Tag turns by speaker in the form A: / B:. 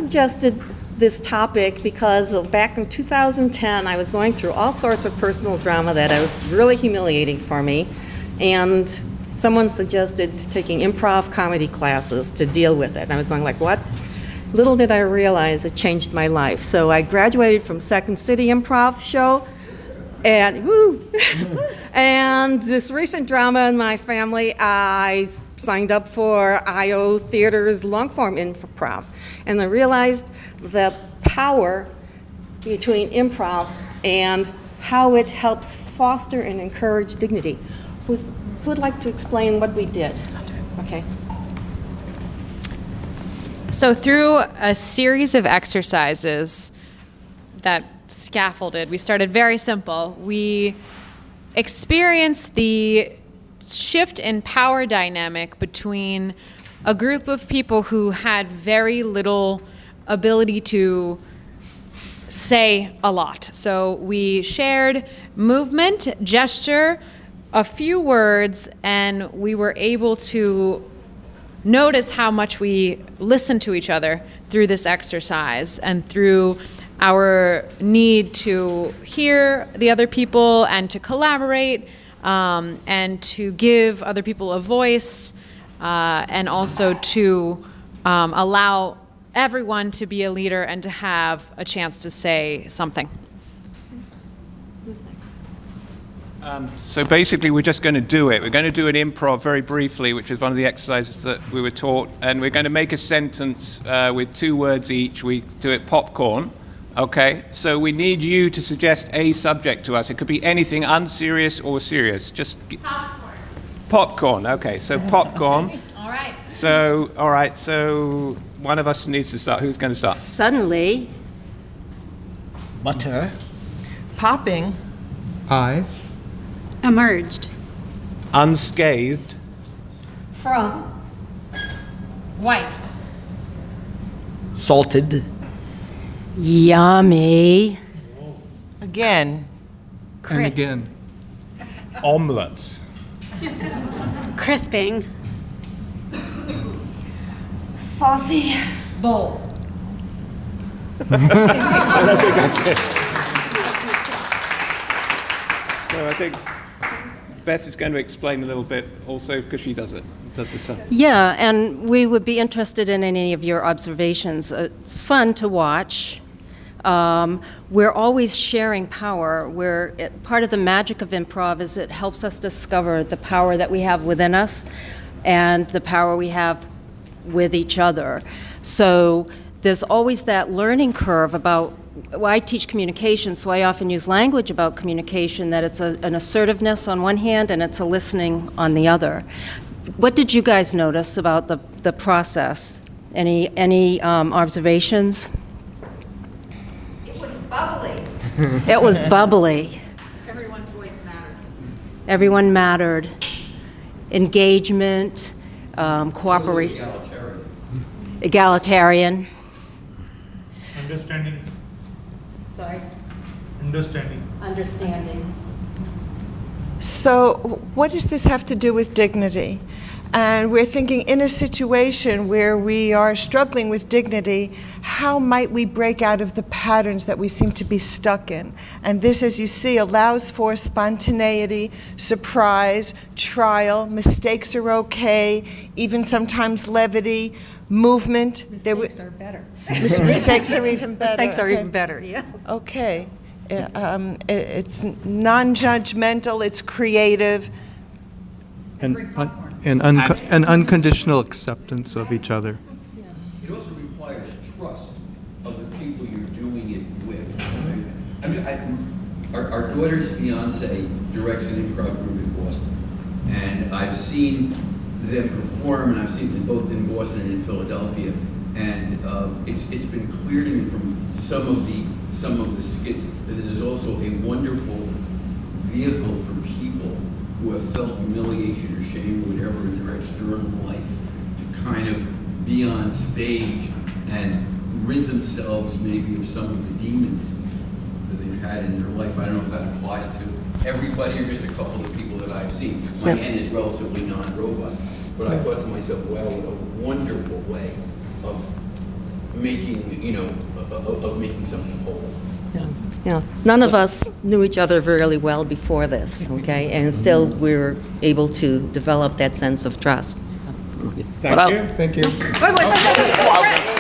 A: suggested this topic because back in 2010, I was going through all sorts of personal drama that was really humiliating for me, and someone suggested taking improv comedy classes to deal with it. And I was going like, what? Little did I realize it changed my life. So I graduated from Second City Improv show, and woo! And this recent drama in my family, I signed up for IO Theater's long-form improv. And I realized the power between improv and how it helps foster and encourage dignity. Who would like to explain what we did? Okay.
B: So through a series of exercises that scaffolded, we started very simple. We experienced the shift in power dynamic between a group of people who had very little ability to say a lot. So we shared movement, gesture, a few words, and we were able to notice how much we listened to each other through this exercise and through our need to hear the other people and to collaborate and to give other people a voice and also to allow everyone to be a leader and to have a chance to say something.
A: Who's next?
C: So basically, we're just going to do it. We're going to do an improv very briefly, which is one of the exercises that we were taught. And we're going to make a sentence with 2 words each. We do it popcorn. Okay? So we need you to suggest a subject to us. It could be anything unserious or serious. Just
B: Popcorn.
C: Popcorn. Okay, so popcorn.
B: All right.
C: So, all right, so one of us needs to start. Who's going to start?
A: Suddenly,
D: Butter.
E: Popping.
F: I.
G: Emerged.
C: Unscathed.
A: from
B: White.
D: Salted.
G: Yummy.
E: Again.
F: And again.
C: Omelets.
G: Crisping.
A: saucy,
B: Bowl.
C: So I think Beth is going to explain a little bit also because she does this stuff.
G: Yeah, and we would be interested in any of your observations. It's fun to watch. We're always sharing power. Part of the magic of improv is it helps us discover the power that we have within us and the power we have with each other. So there's always that learning curve about, well, I teach communication, so I often use language about communication, that it's an assertiveness on one hand and it's a listening on the other. What did you guys notice about the process? Any observations?
A: It was bubbly.
G: It was bubbly.
A: Everyone's voice mattered.
G: Everyone mattered. Engagement, cooperation. Egalitarian.
H: Understanding.
G: Sorry? Understanding.
E: So what does this have to do with dignity? And we're thinking, in a situation where we are struggling with dignity, how might we break out of the patterns that we seem to be stuck in? And this, as you see, allows for spontaneity, surprise, trial. Mistakes are okay, even sometimes levity, movement.
A: Mistakes are better.
E: Mistakes are even better.
A: Mistakes are
E: Okay.
A: even better, yes.
E: Okay. It's non-judgmental, it's creative.
F: And unconditional acceptance of each other.
I: It also requires trust of the people you're doing it with. Right? I mean, our daughter's fiance directs an improv group in Boston, and I've seen them perform, and I've seen them both in Boston and in Philadelphia, and it's been clear to me from some of the skits that this is also a wonderful vehicle for people who have felt humiliation or shame or whatever in their external life to kind of be on stage and rid themselves maybe of some of the demons that they've had in their life. I don't know if that applies to everybody or just a couple of people that I've seen. My hand is relatively non-robust, but I thought to myself, wow, what a wonderful way of making, of making something whole.
A: Yeah, none of us knew each other really well before this, okay? And still, we were able to develop that sense of trust.
D: Thank you.
F: Thank you.
A: Wait.